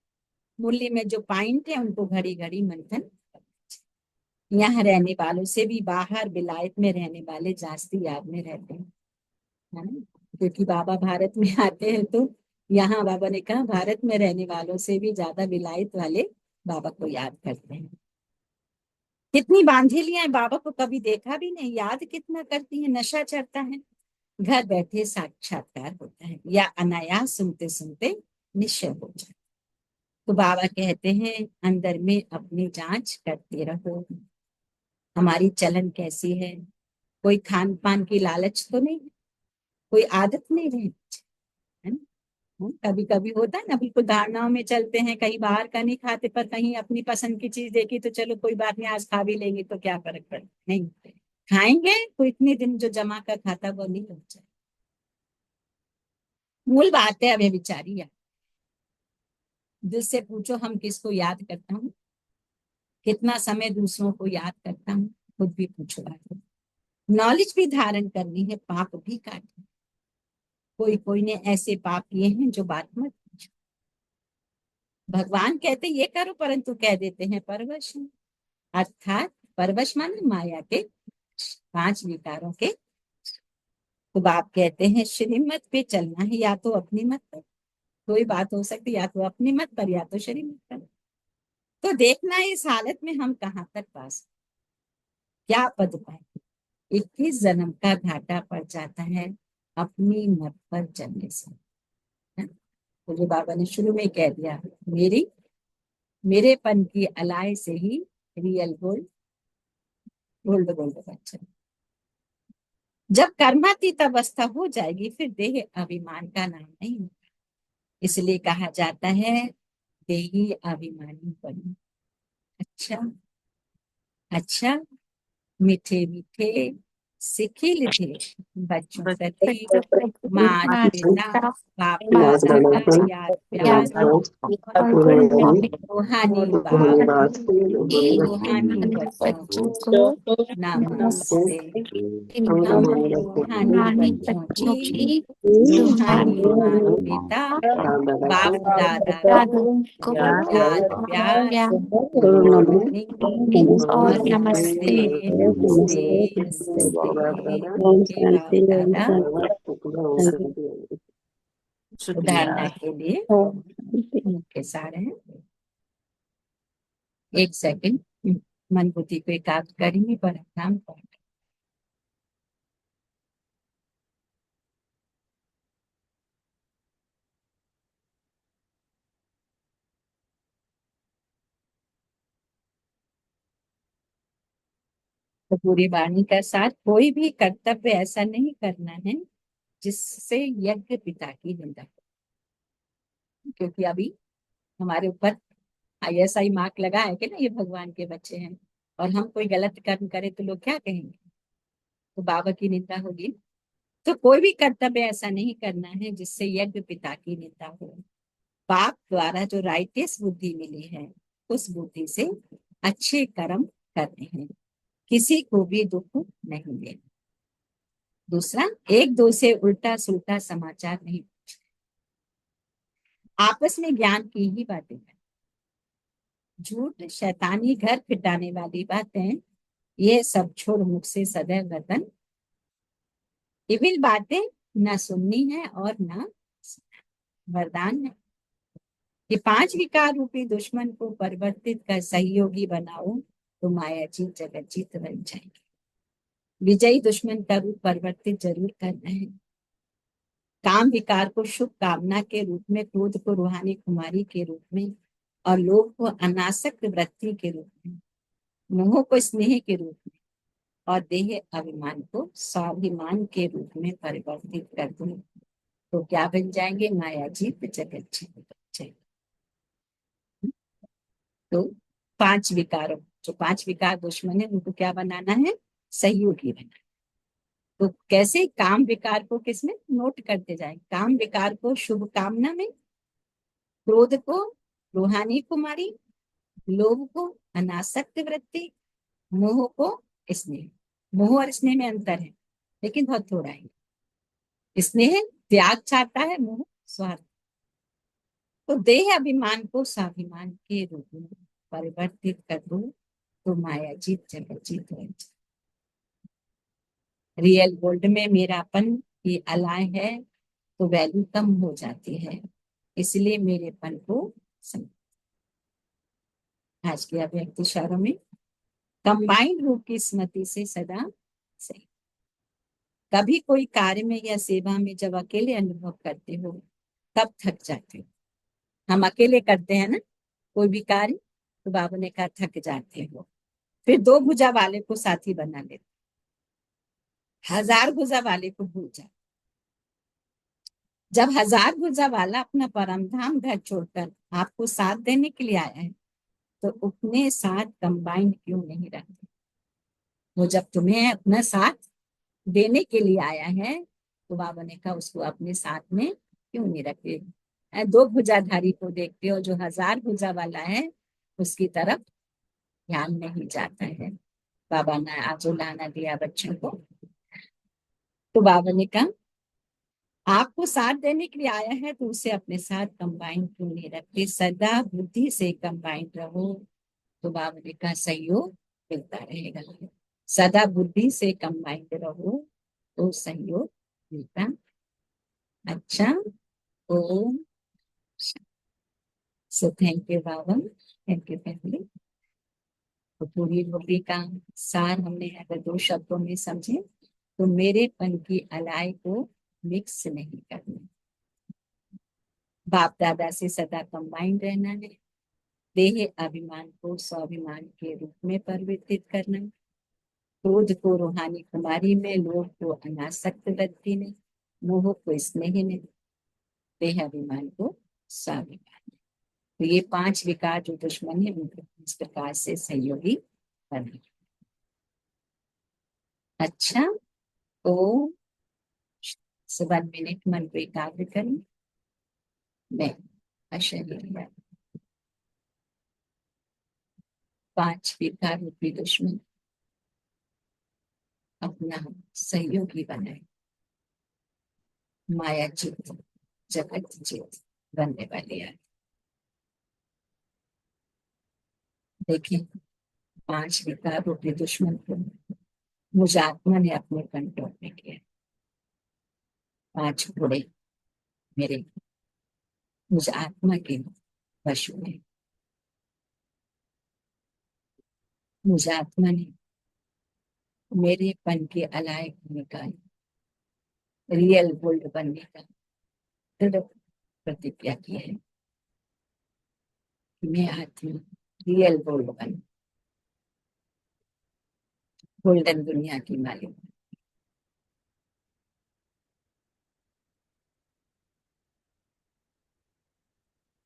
मुरली में जो पॉइंट है उनको घड़ी घड़ी मंथन करो। यहाँ रहने वालों से भी बाहर विलायत में रहने वाले जास्ती याद में रहते हैं, है ना। क्योंकि बाबा भारत में आते हैं तो यहाँ बाबा ने कहा भारत में रहने वालों से भी ज्यादा विलायत वाले बाबा को याद करते हैं। कितनी बांधेलियां हैं, बाबा को कभी देखा भी नहीं, याद कितना करती है, नशा चढ़ता है, घर बैठे साक्षात्कार होता है, या अनायास सुनते सुनते निश्चय हो जाए। तो बाबा कहते हैं अंदर में अपनी जांच करते रहो, हमारी चलन कैसी है, कोई खान पान की लालच तो नहीं, कोई आदत नहीं रही है ना। कभी कभी होता है ना, बिल्कुल धारणाओं में चलते हैं, कहीं बाहर का नहीं खाते, पर कहीं अपनी पसंद की चीज देखी तो चलो कोई बात नहीं आज खा भी लेंगे तो क्या फर्क पड़े, नहीं खाएंगे तो इतने दिन जो जमा कर खाता वो नहीं लग जाए। मूल बात है, अब ये विचारी है, दिल से पूछो हम किसको याद करता हूँ, कितना समय दूसरों को याद करता हूँ, खुद भी पूछो। नॉलेज भी धारण करनी है, पाप भी काटना। कोई कोई ने ऐसे पाप किए हैं जो बात मत पूछो। भगवान कहते ये करो परंतु कह देते हैं परवश हैं। अर्थात परवश माने माया के 5 विकारों के। तो बाप कहते हैं श्रीमत पे चलना है, या तो अपनी मत पर, कोई बात हो सकती या तो अपनी मत पर या तो श्रीमत पर। तो देखना है इस हालत में हम कहाँ तक पास, क्या पद पाए। 21 जन्म का घाटा पड़ जाता है अपनी मत पर चलने से, है? तो जो बाबा ने शुरू में कह दिया, मेरेपन की अलाय से ही रियल गोल्ड गोल्ड गोल्ड बच्चा। जब कर्मातीत अवस्था हो जाएगी फिर देह अभिमान का नाम नहीं होगा। इसलिए कहा जाता है देही अभिमानी बनो। अच्छा अच्छा, मीठे मीठे सिखिल थे बच्चों प्रति मात पिता बाप दादा का याद प्यार रूहानी बाप रूहानी बच्चों को नमस्ते। हम रूहानी बच्चों की रूहानी मात पिता बाप दादा को याद प्यार गुड मॉर्निंग और नमस्ते नमस्ते नमस्ते। ओके बाप दादा, शुक्रिया। उदाहरण के लिए मुख्य सार है। एक सेकंड, मन बुद्धि को एकाग्र करेंगे पर काम कर। तो पूरी वाणी का साथ, कोई भी कर्तव्य ऐसा नहीं करना है जिससे यज्ञ पिता की निंदा हो, क्योंकि अभी हमारे ऊपर ISI मार्क लगा है कि ना ये भगवान के बच्चे हैं, और हम कोई गलत कर्म करें तो लोग क्या कहेंगे, तो बाबा की निंदा होगी। तो कोई भी कर्तव्य ऐसा नहीं करना है जिससे यज्ञ पिता की निंदा हो। बाप द्वारा जो राइटियस बुद्धि मिली है उस बुद्धि से अच्छे कर्म करने हैं, किसी को भी दुख नहीं देना। दूसरा, एक दो से उल्टा सुल्टा समाचार नहीं, आपस में ज्ञान की ही बातें करें। झूठ शैतानी घर पिटाने वाली बातें ये सब छोड़ मुख से सदैव वतन इविल बातें न सुननी है और न वरदान है कि 5 विकार रूपी दुश्मन को परिवर्तित कर सहयोगी बनाओ तो माया जीत जगत जीत बन जाएगी। विजयी दुश्मन का रूप परिवर्तित जरूर करना है। काम विकार को शुभ कामना के रूप में, क्रोध को रूहानी कुमारी के रूप में, और लोभ को अनासक्त वृत्ति के रूप में, मोह को स्नेह के रूप में, और देह अभिमान को स्वाभिमान के रूप में परिवर्तित कर दो तो क्या बन जाएंगे, माया जीत जगत जीत। तो 5 विकारों, जो 5 विकार दुश्मन है उनको क्या बनाना है, सहयोगी बनाना। तो कैसे, काम विकार को किसमें नोट करते जाए, काम विकार को शुभ कामना में, क्रोध को रूहानी कुमारी, लोभ को अनासक्त वृत्ति, मोह को स्नेह। मोह और स्नेह में अंतर है लेकिन बहुत थोड़ा है। स्नेह त्याग चाहता है, मोह स्वार्थ। तो देह अभिमान को स्वाभिमान के रूप में परिवर्तित कर दो तो माया जीत जगत जीत बन जाए। रियल वर्ल्ड में मेरापन की अलाय है तो वैल्यू कम हो जाती है, इसलिए मेरेपन को समझ। आज के अव्यक्त इशारों में कंबाइंड रूप की स्मृति से सदा सही। कभी कोई कार्य में या सेवा में जब अकेले अनुभव करते हो तब थक जाते हो। हम अकेले करते हैं ना कोई भी कार्य, तो बाबा ने कहा थक जाते हो, फिर 2 भुजा वाले को साथी बना लेते, 1000 भुजा वाले को भूल जाते। जब 1000 भुजा वाला अपना परम धाम घर छोड़कर आपको साथ देने के लिए आया है तो अपने साथ कंबाइंड क्यों नहीं रखते। वो जब तुम्हें अपना साथ देने के लिए आया है तो बाबा ने कहा उसको अपने साथ में क्यों नहीं रखते। 2 भुजाधारी को देखते हो, जो 1000 भुजा वाला है उसकी तरफ ध्यान नहीं जाता है। बाबा ने आज लाना दिया बच्चों को, तो बाबा ने कहा आपको साथ देने के लिए आया है तो उसे अपने साथ कंबाइन क्यों नहीं रखते, सदा बुद्धि से कंबाइन रहो तो बाबा ने कहा सहयोग मिलता रहेगा। सदा बुद्धि से कंबाइन रहो तो सहयोग मिलता। अच्छा, ओम। So thank you Baba, thank you family. तो पूरी मूवी का सार हमने अगर 2 शब्दों में समझे तो मेरेपन की अलाई को मिक्स नहीं करना, बाप दादा से सदा कंबाइंड रहना है, देह अभिमान को स्वाभिमान के रूप में परिवर्तित करना, क्रोध को रूहानी कुमारी में, लोभ को अनासक्त वृत्ति में, मोह को स्नेह में, देह अभिमान को स्वाभिमान। तो ये 5 विकार जो दुश्मन है उनको इस प्रकार से सहयोगी करना। अच्छा, तो 1 मिनट मन को एकाग्र करें। मैं अशरीर 5 विकार रूपी दुश्मन अपना सहयोगी बनाए, माया चित जगत चित बनने वाले हैं। देखिए, 5 विकार रूपी दुश्मन को मुझ आत्मा ने अपने कंट्रोल में किया। 5 घोड़े मेरे मुझ आत्मा के वश में। मुझ आत्मा ने मेरे पन के अलायक होने का, रियल गोल्ड बनने का दृढ़ प्रतिज्ञा की है कि मैं आत्मा रियल गोल्ड बन, गोल्डन दुनिया की मालिक।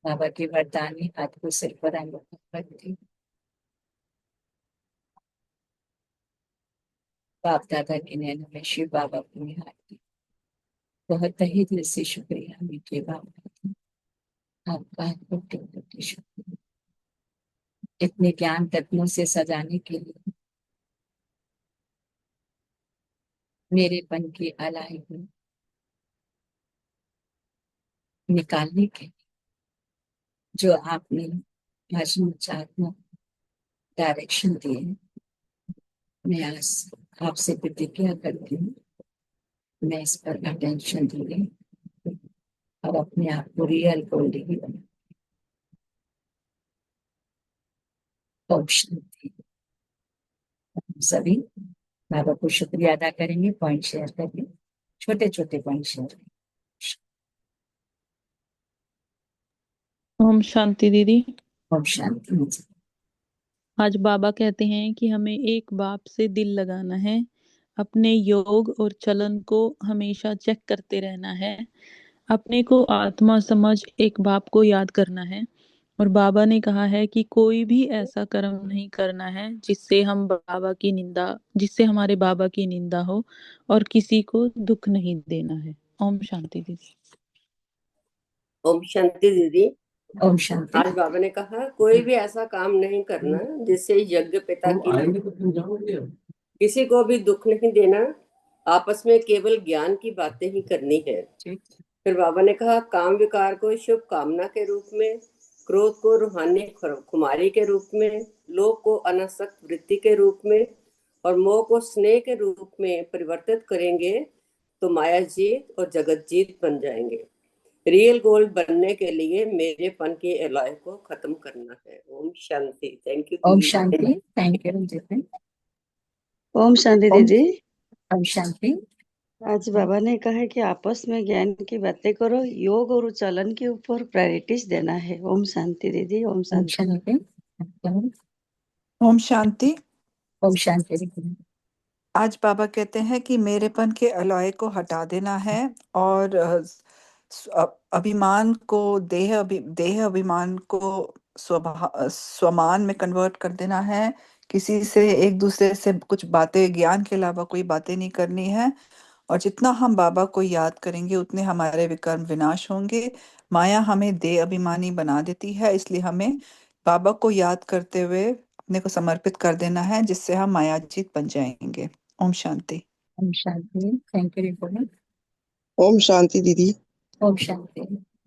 बाबा की वरदानी हाथ को सिर पर रख दी। बाप दादा के नैनों में शिव बाबा को निहार दी। बहुत तहे दिल से शुक्रिया मीठे बाबा, आपका कोटि शुक्रिया इतने ज्ञान तत्वों से सजाने के लिए, मेरे पन की अलाई को निकालने के लिए जो आपने आज मुझे आत्मा डायरेक्शन दिए। मैं आज आपसे प्रतिज्ञा करती हूँ, मैं इस पर अटेंशन दूंगी और अपने आप को रियल गोल्ड ही बना। शांति। सभी बाबा को शुक्रिया अदा करेंगे, पॉइंट शेयर करके, छोटे छोटे पॉइंट शेयर। ओम शांति दीदी। ओम शांति। आज बाबा कहते हैं कि हमें एक बाप से दिल लगाना है, अपने योग और चलन को हमेशा चेक करते रहना है, अपने को आत्मा समझ एक बाप को याद करना है। और बाबा ने कहा है कि कोई भी ऐसा कर्म नहीं करना है जिससे हमारे बाबा की निंदा हो, और किसी को दुख नहीं देना है। ओम शांति दीदी। ओम शांति दीदी। ओम शांति। आज बाबा ने कहा कोई भी ऐसा काम नहीं करना जिससे यज्ञ पिता की किसी को भी दुख नहीं देना, आपस में केवल ज्ञान की बातें ही करनी है। फिर बाबा ने कहा काम विकार को शुभ कामना के रूप में, क्रोध को रूहानी खुमारी के रूप में, लोभ को अनासक्त वृत्ति के रूप में और मोह को स्नेह के रूप में परिवर्तित करेंगे तो माया जीत और जगत जीत बन जाएंगे। रियल गोल्ड बनने के लिए मेरेपन के एलॉय को खत्म करना है। ओम शांति। Thank you. ओम शांति। Thank you Ranjit. ओम शांति दीदी। ओम शांति। आज बाबा ने कहा है कि आपस में ज्ञान की बातें करो, योग और चलन के ऊपर प्रायोरिटीज देना है। ओम शांति दीदी। ओम ओम शांति। शांति। ओम शांति। ओम शांति। आज बाबा कहते हैं कि मेरेपन के अलॉय को हटा देना है और अभिमान को देह अभिमान को स्वमान में कन्वर्ट कर देना है। किसी से एक दूसरे से कुछ बातें, ज्ञान के अलावा कोई बातें नहीं करनी है। और जितना हम बाबा को याद करेंगे उतने हमारे विकर्म विनाश होंगे। माया हमें देह अभिमानी बना देती है, इसलिए हमें बाबा को याद करते हुए अपने को समर्पित कर देना है, जिससे हम मायाजीत बन जाएंगे। ओम शांति। ओम शांति। Thank you report. ओम शांति दीदी। ओम शांति।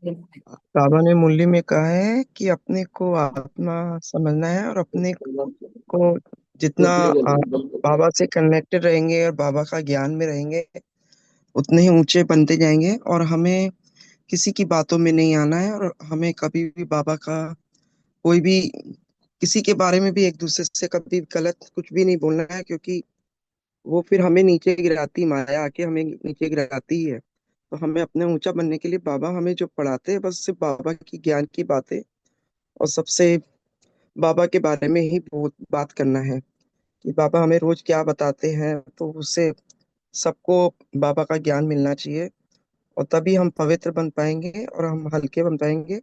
बाबा ने मुरली में कहा है कि अपने को आत्मा समझना है और अपने को जितना बाबा से कनेक्टेड रहेंगे और बाबा का ज्ञान में रहेंगे उतने ही ऊंचे बनते जाएंगे। और हमें किसी की बातों में नहीं आना है और हमें कभी भी बाबा का कोई भी किसी के बारे में भी एक दूसरे से कभी गलत कुछ भी नहीं बोलना है, क्योंकि वो फिर हमें नीचे गिराती, माया आके हमें नीचे गिराती ही है। तो हमें अपने ऊंचा बनने के लिए बाबा हमें जो पढ़ाते हैं बस सिर्फ बाबा की ज्ञान की बातें और सबसे बाबा के बारे में ही बहुत बात करना है कि बाबा हमें रोज क्या बताते हैं, तो उससे सबको बाबा का ज्ञान मिलना चाहिए। और तभी हम पवित्र बन पाएंगे और हम हल्के बन पाएंगे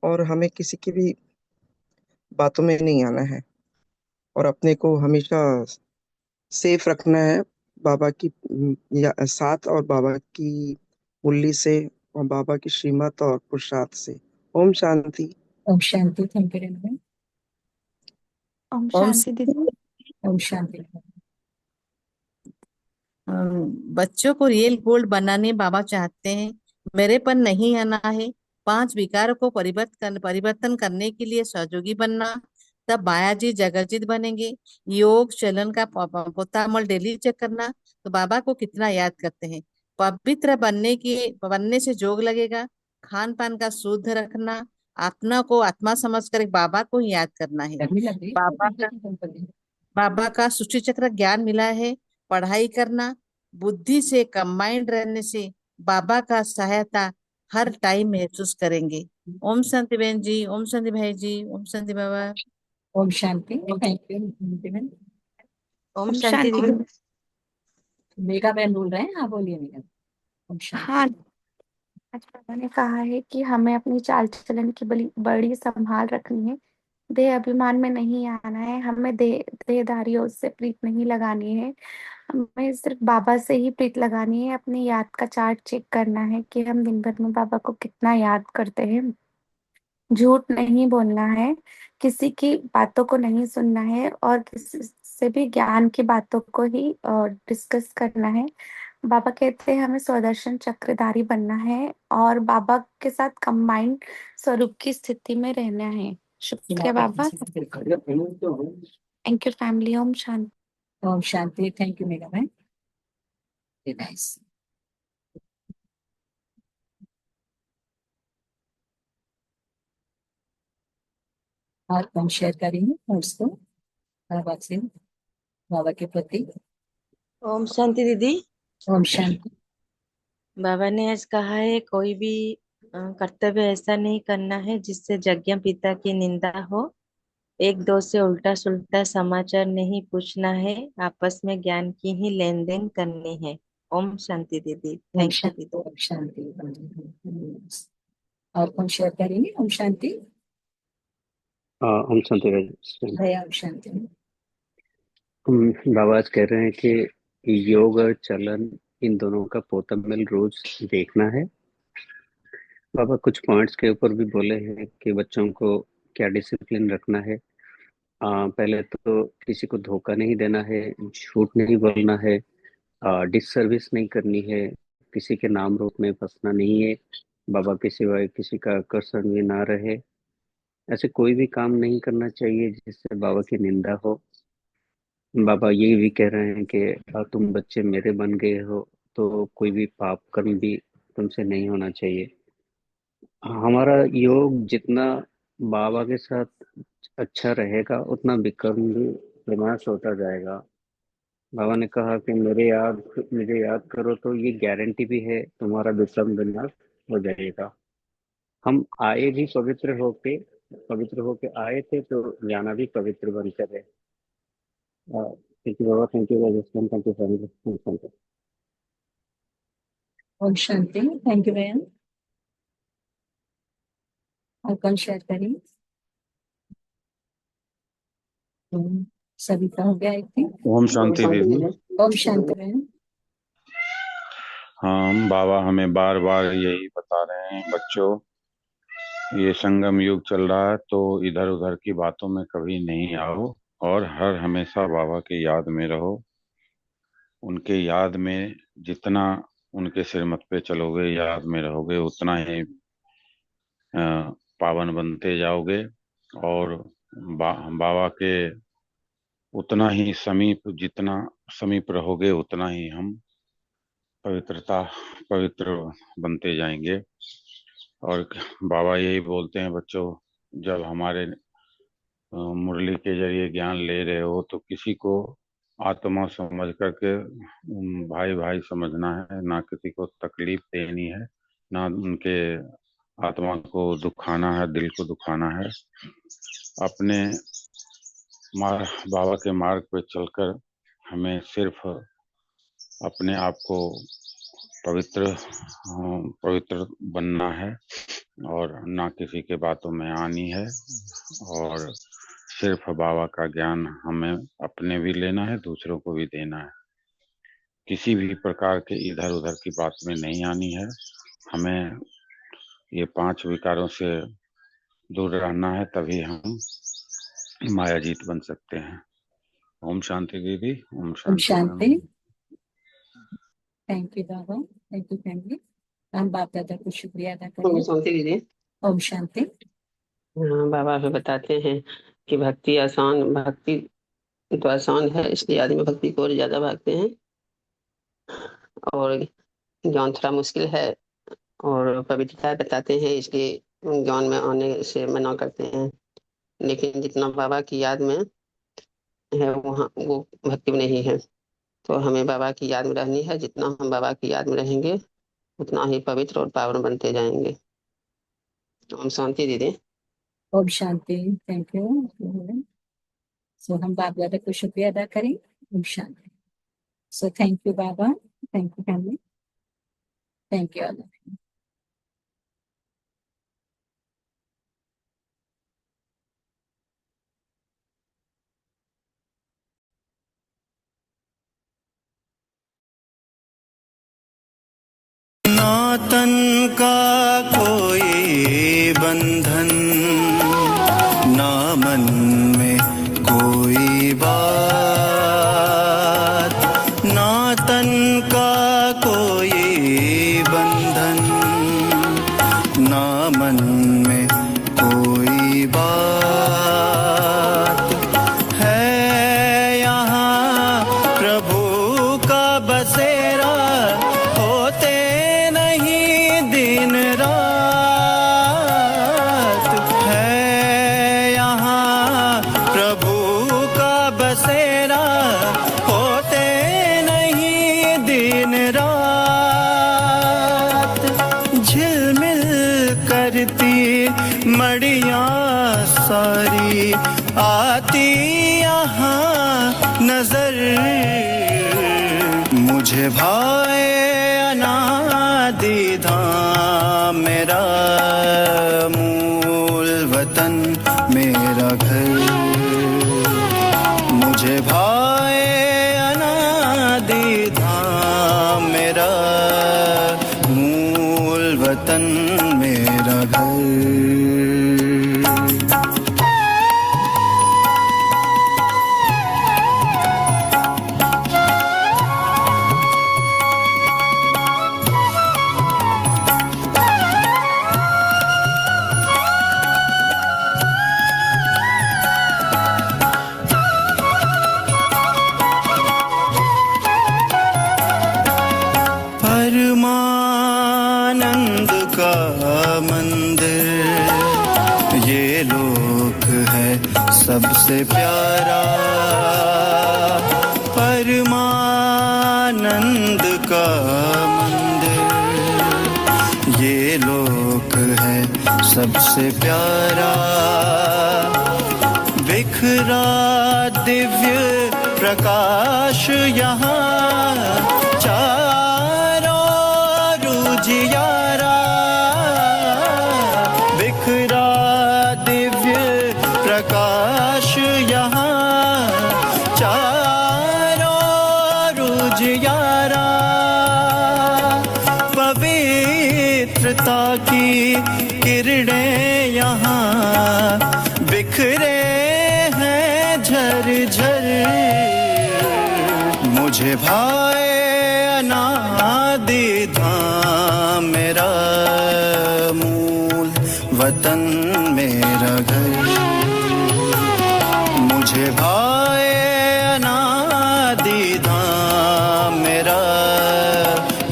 और हमें किसी की भी बातों में नहीं आना है और अपने को हमेशा सेफ रखना है बाबा की साथ और बाबा की मुरली से और बाबा की श्रीमत और प्रसाद से। ओम शांति। ओम शांति। Thank you Renu. ओम ओम शांति दीदी। ओम शांति। बच्चों को रियल गोल्ड बनाने बाबा चाहते हैं। मेरेपन नहीं आना है। 5 विकारों को परिवर्तन करने के लिए सहयोगी बनना। तब माया जी जगजीत बनेंगे। योग चलन का पोतामल डेली चेक करना। तो बाबा को कितना याद करते हैं। पवित्र बनने से जोग लगेगा। खान पान का शुद्ध रखना। अपना को आत्मा समझकर बाबा को ही याद करना है। गर्मी लग रही है बाबा का बाबा का सृष्टि चक्र ज्ञान मिला है। पढ़ाई करना। बुद्धि से कंबाइंड रहने से बाबा का सहायता हर टाइम महसूस करेंगे। ओम शांति बहन जी। ओम शांति भाई जी। ओम शांति बाबा। ओम शांति। Thank you. ओम ओम शांति शांति। दीदी। मेघा बहन बोल रहे हैं, आप बोलिए मेघा। ओम शांति। हाँ, आज बाबा ने कहा है कि हमें अपनी चाल चलन की बड़ी संभाल रखनी है। देह अभिमान में नहीं आना है। हमें देहधारियों से प्रीत नहीं लगानी है। हमें सिर्फ बाबा से ही प्रीत लगानी है। अपनी याद का चार्ट चेक करना है कि हम दिन भर में बाबा को कितना याद करते हैं। झूठ नहीं बोलना है। किसी की बातों को नहीं सुनना है और किसी से भी ज्ञान की बातों को ही डिस्कस करना है। बाबा कहते हैं हमें स्वदर्शन चक्रधारी बनना है और बाबा के साथ कंबाइंड स्वरूप की स्थिति में रहना है। शुक्रिया बाबा। Thank you family. ओम शांति। ओम शांति। थैंक यू मेघा बहन। नाइस। और कौन शेयर करेंगे नोट्स को बाबा से, बाबा के प्रति। ओम शांति दीदी। ओम शांति। बाबा ने आज कहा है कोई भी कर्तव्य ऐसा नहीं करना है जिससे यज्ञ पिता की निंदा हो। एक दो से उल्टा सुल्टा समाचार नहीं पूछना है। आपस में ज्ञान की ही लेन देन करनी है। ओम शांति दीदी। ओम थैंक यू शांति। दीदी। ओम शांति। और कौन शेयर करेंगे ओम शांति। ओम शांति भाई। भैया ओम शांति। बाबा आज कह रहे हैं कि योग और चलन इन दोनों का पोतमेल रोज देखना है। बाबा कुछ पॉइंट्स के ऊपर भी बोले हैं कि बच्चों को क्या डिसिप्लिन रखना है। पहले तो किसी को धोखा नहीं देना है, झूठ नहीं बोलना है, डिससर्विस नहीं करनी है, किसी के नाम रूप में फंसना नहीं है, बाबा के सिवाय किसी का आकर्षण भी ना रहे। ऐसे कोई भी काम नहीं करना चाहिए जिससे बाबा की निंदा हो। बाबा ये भी कह रहे हैं कि तुम बच्चे मेरे बन गए हो, तो कोई भी पाप कर्म भी तुमसे नहीं होना चाहिए। हमारा योग जितना बाबा के साथ अच्छा रहेगा उतना विक्रम भी विनाश होता जाएगा। बाबा ने कहा कि मुझे याद करो, तो ये गारंटी भी है तुम्हारा विक्रम विनाश हो जाएगा। हम आए भी पवित्र होके आए थे, तो जाना भी पवित्र बन कर है। Thank you Baba. Thank you Rajasthan. Thank you family. ओम शांति। थैंक यू भैया। और कौन शेयर करेंगे। सभी का हो गया आई थिंक। ओम शांति दीदी। ओम शांति बहन। हम बाबा हमें बार बार यही बता रहे हैं, बच्चों ये संगम युग चल रहा है, तो इधर उधर की बातों में कभी नहीं आओ और हर हमेशा बाबा के याद में रहो। उनके याद में जितना उनके श्रीमत पे चलोगे, याद में रहोगे, उतना ही पावन बनते जाओगे और बाबा के उतना ही जितना समीप रहोगे उतना ही हम पवित्र बनते जाएंगे। और बाबा यही बोलते हैं, बच्चों जब हमारे मुरली के जरिए ज्ञान ले रहे हो तो किसी को आत्मा समझ करके भाई भाई समझना है, ना किसी को तकलीफ देनी है, ना उनके आत्मा को दुखाना है, दिल को दुखाना है। अपने बाबा के मार्ग पे चलकर हमें सिर्फ अपने आप को पवित्र बनना है और ना किसी के बातों में आनी है। और सिर्फ बाबा का ज्ञान हमें अपने भी लेना है, दूसरों को भी देना है। किसी भी प्रकार के इधर उधर की बात में नहीं आनी है। हमें ये 5 विकारों से दूर रहना है, तभी हम मायाजीत बन सकते हैं। ओम शांति दीदी। ओम ओम शांति शांति। Family. Thank you Baba, thank you family. हम बाप दादा को शुक्रिया अदा ओम करें। शांति दीदी। ओम शांति। हाँ, बाबा हमें बताते हैं कि भक्ति तो आसान है, इसलिए आदमी भक्ति की ओर ज्यादा भागते हैं, और ज्ञान थोड़ा मुश्किल है, और पवित्रता बताते हैं, इसलिए ज्ञान में आने से मना करते हैं। लेकिन जितना बाबा की याद में है वहाँ वो भक्ति में नहीं है। तो हमें बाबा की याद में रहनी है। जितना हम बाबा की याद में रहेंगे उतना ही पवित्र और पावन बनते जाएंगे। ओम शांति दीदी। ओम शांति। Thank you. सो हम बाप दादा को शुक्रिया अदा करें। ओम शांति। So thank you Baba, thank you family, thank you all. ना तन का कोई बंधन, ना मन में कोई बात, ना तन का कोई बंधन, ना मन में कोई बात, है यहाँ प्रभु का बसेरा, होते नहीं दिन रात, है यहाँ प्रभु का बसेरा, होते नहीं दिन रात, झिलमिल करती मड़ियाँ सारी आती यहाँ नजर, मुझे भाए अनादि धाम मेरा मूल वतन मेरा घर, मुझे भाए अनादि धाम मेरा मूल वतन मेरा घर। परमानंद का मंदिर ये लोक है सबसे प्यारा, परमानंद का मंदिर ये लोक है सबसे प्यारा, बिखरा दिव्य प्रकाश यहाँ जियारा, बिखरा दिव्य प्रकाश यहाँ चारों उजियारा, पवित्रता की किरणें यहाँ बिखरे हैं झरझर, मुझे भाए अनादि धाम मेरा मूल वतन मेरा घर, मुझे भाए अनादि धाम मेरा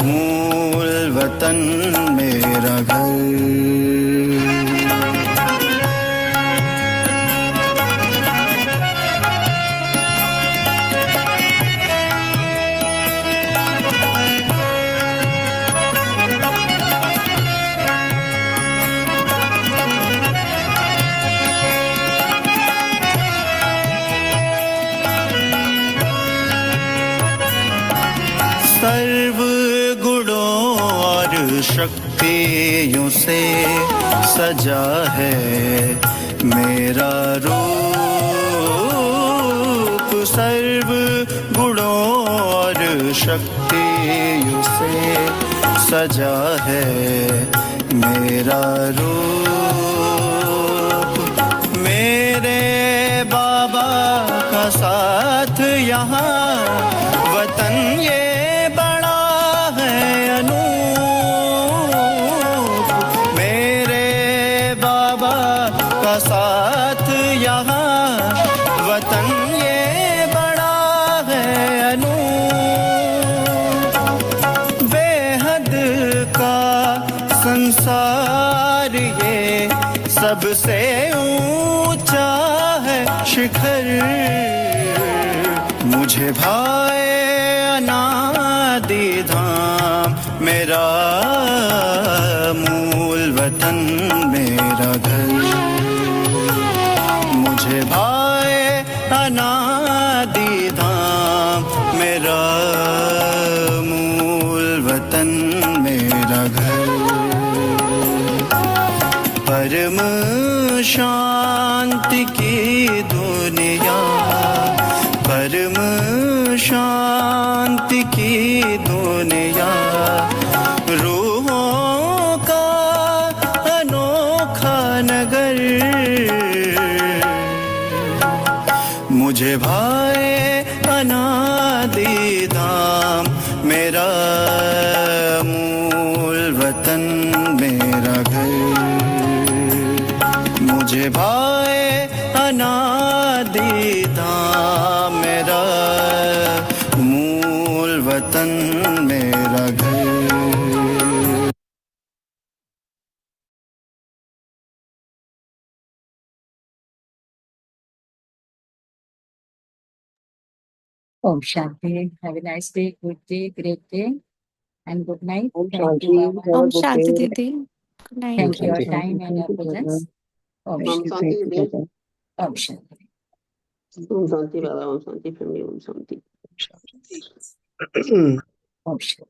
मूल वतन मेरा घर। सर्व गुणों और शक्तियों से सजा है मेरा रूप, सर्व गुणों और शक्तियों से सजा है मेरा रूप। मेरे बाबा का साथ यहाँ वतन ये बड़ा है अनूप। मेरे बाबा का साथ यहाँ वतन ये बड़ा है अनूप। बेहद का संसार ये सबसे ऊंचा है शिखर। मुझे भाए अनादि धाम मेरा मूल वतन मेरा घर। मुझे भाए अनादि धाम मेरा मूल वतन मेरा घर। परम शांति की दुनिया, परम शांति की दुनिया, रूहों का अनोखा नगर। मुझे भाए अनादि धाम मेरा मूल वतन मेरा घर। मुझे भाए अनादि धाम मेरा मूल वतन मेरा घर। Om Shanti. Have a nice day, good day, great day, and good night. ओम Thank शांति, you, Baba. have a ओम good शांति day. दीदी, good night. Thank you, your शांति। time and your Thank you, presence. Baba. Om Thank ओम you, Shanti. शांति thank you, दीदी। Baba. Om Shanti. ओम शांति बाबा, ओम शांति फैमिली, ओम शांति। शांति। Om Shanti.